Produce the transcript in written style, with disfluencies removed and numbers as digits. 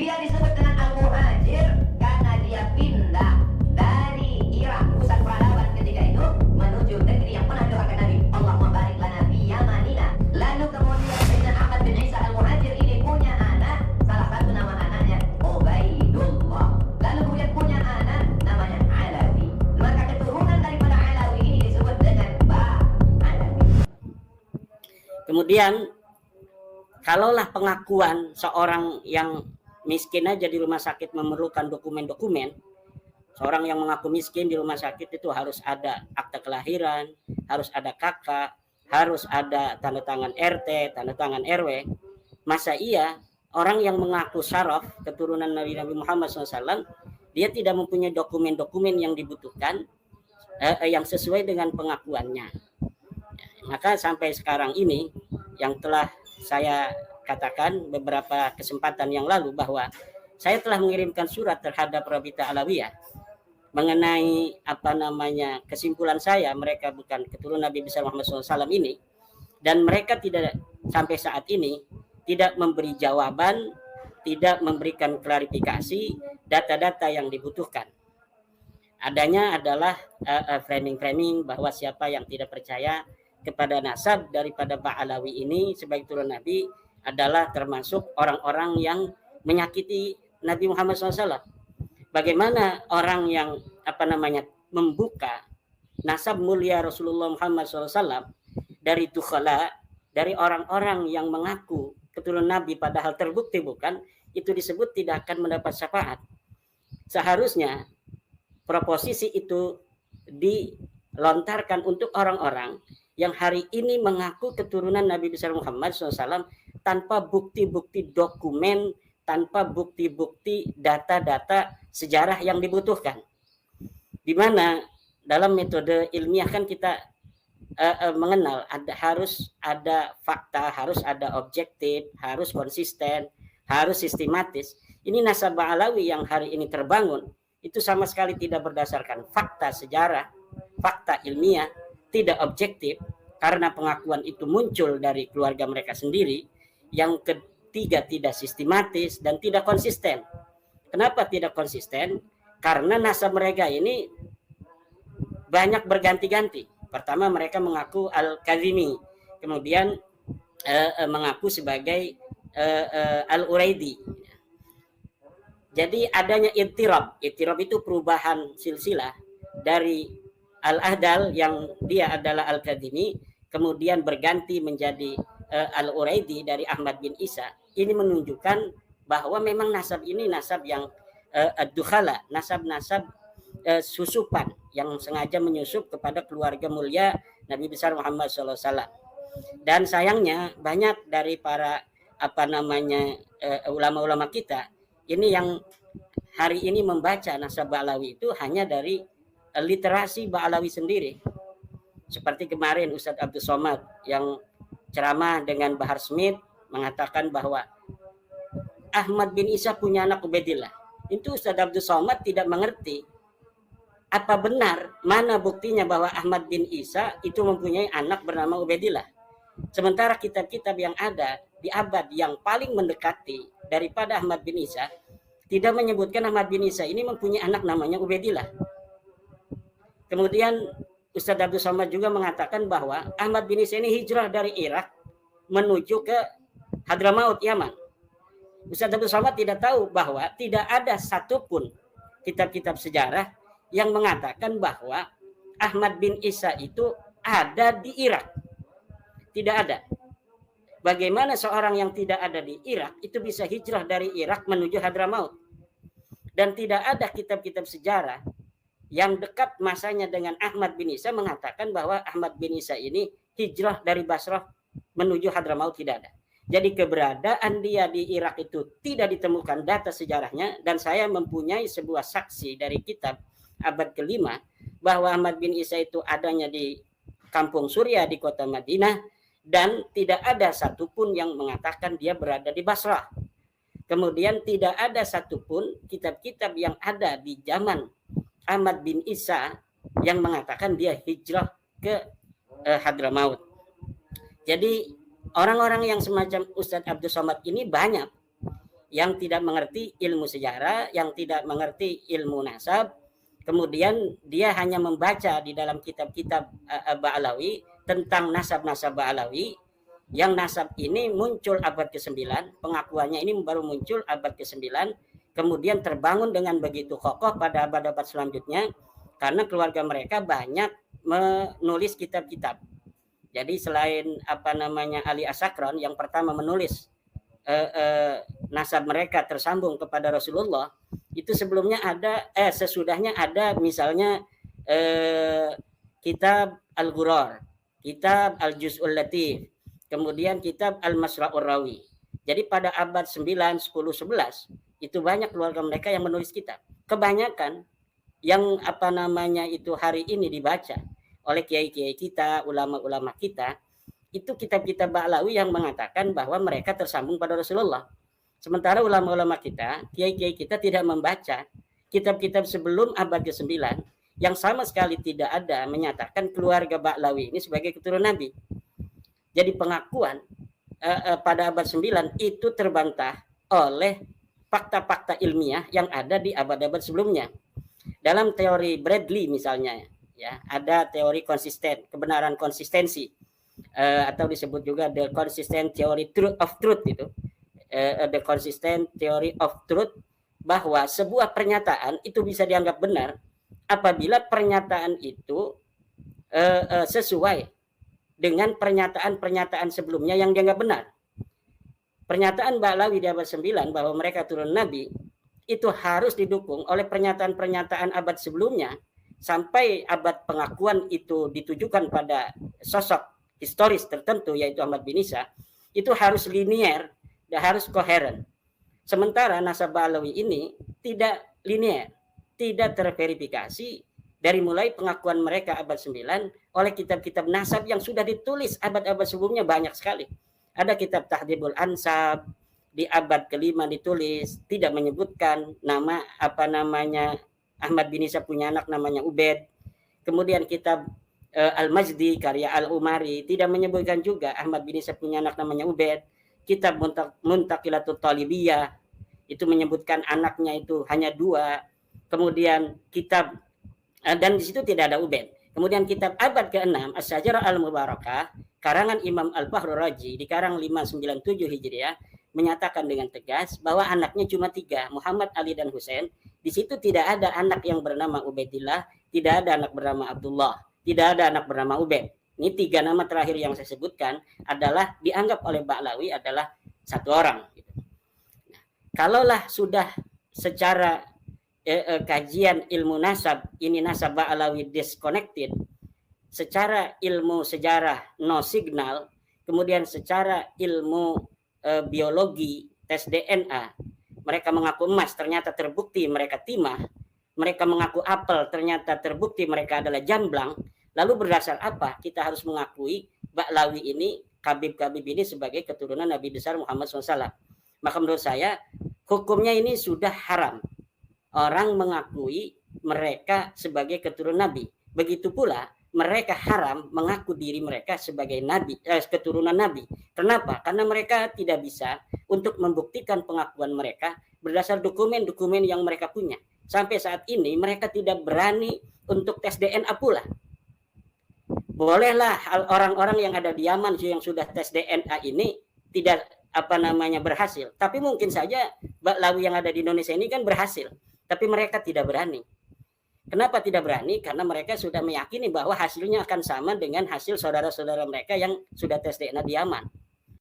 Dia disebut dengan Al-Muhajir karena dia pindah dari Irak, pusat peradaban ketika itu, menuju negeri yang pernah doakan Nabi, Allahumma barik lana fi Yamanina. Lalu kemudian Sayyidina Ahmad bin Isa Al-Muhajir ini punya anak, salah satu nama anaknya Ubaidullah. Lalu kemudian punya anak namanya Alawi. Maka keturunan daripada Alawi ini disebut dengan Alawi. Kemudian kalaulah pengakuan seorang yang miskin aja di rumah sakit memerlukan dokumen-dokumen, seorang yang mengaku miskin di rumah sakit itu harus ada akta kelahiran, harus ada kakak, harus ada tanda tangan RT, tanda tangan RW. Masa iya orang yang mengaku syaraf keturunan Nabi Muhammad SAW, dia tidak mempunyai dokumen-dokumen yang dibutuhkan yang sesuai dengan pengakuannya. Maka sampai sekarang ini yang telah saya katakan beberapa kesempatan yang lalu bahwa saya telah mengirimkan surat terhadap Rabita Alawiyah mengenai kesimpulan saya mereka bukan keturunan Nabi besar Muhammad SAW ini, dan mereka tidak sampai saat ini tidak memberi jawaban, tidak memberikan klarifikasi data-data yang dibutuhkan. Adanya adalah framing-framing bahwa siapa yang tidak percaya kepada nasab daripada Ba'alawi ini sebagai turun Nabi adalah termasuk orang-orang yang menyakiti Nabi Muhammad SAW. Bagaimana orang yang membuka nasab mulia Rasulullah Muhammad SAW dari tukhala, dari orang-orang yang mengaku keturunan Nabi padahal terbukti bukan, itu disebut tidak akan mendapat syafaat. Seharusnya proposisi itu dilontarkan untuk orang-orang yang hari ini mengaku keturunan Nabi besar Muhammad SAW tanpa bukti-bukti dokumen, tanpa bukti-bukti data-data sejarah yang dibutuhkan. Di mana dalam metode ilmiah kan kita mengenal harus ada fakta, harus ada objektif, harus konsisten, harus sistematis. Ini nasab Ba'alawi yang hari ini terbangun itu sama sekali tidak berdasarkan fakta sejarah, fakta ilmiah, tidak objektif, karena pengakuan itu muncul dari keluarga mereka sendiri. Yang ketiga, tidak sistematis dan tidak konsisten. Kenapa tidak konsisten? Karena nasab mereka ini banyak berganti-ganti. Pertama mereka mengaku Al-Kazimi, kemudian mengaku sebagai Al-Uraidi. Jadi adanya ittirab itu perubahan silsilah dari Al-Ahdal yang dia adalah Al-Kadhimi, kemudian berganti menjadi Al-Uraidi dari Ahmad bin Isa. Ini menunjukkan bahwa memang nasab ini nasab yang ad-dukhala, nasab-nasab susupan yang sengaja menyusup kepada keluarga mulia Nabi besar Muhammad SAW. Dan sayangnya banyak dari para ulama-ulama kita ini yang hari ini membaca nasab Ba'alawi itu hanya dari literasi Ba'alawi sendiri. Seperti kemarin Ustadz Abdul Somad yang ceramah dengan Bahar Smith mengatakan bahwa Ahmad bin Isa punya anak Ubaidillah. Itu Ustadz Abdul Somad tidak mengerti apa benar, mana buktinya bahwa Ahmad bin Isa itu mempunyai anak bernama Ubaidillah. Sementara kitab-kitab yang ada di abad yang paling mendekati daripada Ahmad bin Isa tidak menyebutkan Ahmad bin Isa ini mempunyai anak namanya Ubaidillah. Kemudian Ustadz Abdul Somad juga mengatakan bahwa Ahmad bin Isa ini hijrah dari Irak menuju ke Hadramaut, Yaman. Ustadz Abdul Somad tidak tahu bahwa tidak ada satupun kitab-kitab sejarah yang mengatakan bahwa Ahmad bin Isa itu ada di Irak. Tidak ada. Bagaimana seorang yang tidak ada di Irak itu bisa hijrah dari Irak menuju Hadramaut? Dan tidak ada kitab-kitab sejarah yang dekat masanya dengan Ahmad bin Isa mengatakan bahwa Ahmad bin Isa ini hijrah dari Basrah menuju Hadramaut, tidak ada. Jadi keberadaan dia di Irak itu tidak ditemukan data sejarahnya, dan saya mempunyai sebuah saksi dari kitab abad kelima bahwa Ahmad bin Isa itu adanya di kampung Surya di kota Madinah, dan tidak ada satupun yang mengatakan dia berada di Basrah. Kemudian tidak ada satupun kitab-kitab yang ada di zaman Ahmad bin Isa yang mengatakan dia hijrah ke Hadramaut. Jadi orang-orang yang semacam Ustadz Abdul Somad ini banyak yang tidak mengerti ilmu sejarah, yang tidak mengerti ilmu nasab, kemudian dia hanya membaca di dalam kitab-kitab Ba'alawi tentang nasab-nasab Ba'alawi, yang nasab ini muncul abad ke-9, pengakuannya ini baru muncul abad ke-9, kemudian terbangun dengan begitu kokoh pada abad-abad selanjutnya, karena keluarga mereka banyak menulis kitab-kitab. Jadi selain Ali Asakron yang pertama menulis nasab mereka tersambung kepada Rasulullah, itu sebelumnya ada sesudahnya ada misalnya kitab Al-Ghurar, kitab Al-Juz'ul Latif, kemudian kitab Al-Masra'ur Rawi. Jadi pada abad 9, 10, 11 itu banyak keluarga mereka yang menulis kitab. Kebanyakan yang itu hari ini dibaca oleh kiai-kiai kita, ulama-ulama kita, itu kitab-kitab Ba'alawi yang mengatakan bahwa mereka tersambung pada Rasulullah. Sementara ulama-ulama kita, kiai-kiai kita tidak membaca kitab-kitab sebelum abad ke-9 yang sama sekali tidak ada menyatakan keluarga Ba'alawi ini sebagai keturunan Nabi. Jadi pengakuan pada abad 9 itu terbantah oleh fakta-fakta ilmiah yang ada di abad-abad sebelumnya. Dalam teori Bradley misalnya, ya, ada teori konsisten, kebenaran konsistensi, atau disebut juga the consistent theory of truth itu, the consistent theory of truth, bahwa sebuah pernyataan itu bisa dianggap benar apabila pernyataan itu sesuai dengan pernyataan-pernyataan sebelumnya yang dianggap benar. Pernyataan Ba'alawi di abad 9 bahwa mereka turun Nabi itu harus didukung oleh pernyataan-pernyataan abad sebelumnya, sampai abad pengakuan itu ditujukan pada sosok historis tertentu yaitu Ahmad bin Isa, itu harus linier dan harus koheren. Sementara nasab Ba'alawi ini tidak linier, tidak terverifikasi dari mulai pengakuan mereka abad 9 oleh kitab-kitab nasab yang sudah ditulis abad-abad sebelumnya banyak sekali. Ada kitab Tahdhibul Ansab di abad ke-5 ditulis, tidak menyebutkan nama Ahmad bin Isa punya anak namanya Ubaid. Kemudian kitab Al-Majdi karya Al-Umari tidak menyebutkan juga Ahmad bin Isa punya anak namanya Ubaid. Kitab Muntaqilatut Talibiyah itu menyebutkan anaknya itu hanya 2. Kemudian kitab dan di situ tidak ada Ubaid. Kemudian kitab abad ke-6 As-Syajarah Al-Mubarakah karangan Imam Al-Fakhrur Razi di karang 597 Hijriah menyatakan dengan tegas bahwa anaknya cuma 3, Muhammad, Ali, dan Husain. Di situ tidak ada anak yang bernama Ubaidillah, tidak ada anak bernama Abdullah, tidak ada anak bernama Ubaid. Ini 3 nama terakhir yang saya sebutkan adalah dianggap oleh Ba'alawi adalah 1 orang. Nah, kalaulah sudah secara kajian ilmu nasab ini nasab Ba'alawi disconnected, secara ilmu sejarah no signal, kemudian secara ilmu biologi tes DNA mereka mengaku emas ternyata terbukti mereka timah, mereka mengaku apel ternyata terbukti mereka adalah jamblang, lalu berdasar apa kita harus mengakui Ba'alawi ini, Khabib-Khabib ini sebagai keturunan Nabi besar Muhammad SAW? Maka menurut saya hukumnya ini sudah haram orang mengakui mereka sebagai keturunan Nabi. Begitu pula mereka haram mengaku diri mereka sebagai nabi, keturunan Nabi. Kenapa? Karena mereka tidak bisa untuk membuktikan pengakuan mereka berdasar dokumen-dokumen yang mereka punya. Sampai saat ini mereka tidak berani untuk tes DNA pula. Bolehlah orang-orang yang ada di Yaman yang sudah tes DNA ini tidak berhasil. Tapi mungkin saja Ba'alawi yang ada di Indonesia ini kan berhasil. Tapi mereka tidak berani. Kenapa tidak berani? Karena mereka sudah meyakini bahwa hasilnya akan sama dengan hasil saudara-saudara mereka yang sudah tes DNA di Yaman.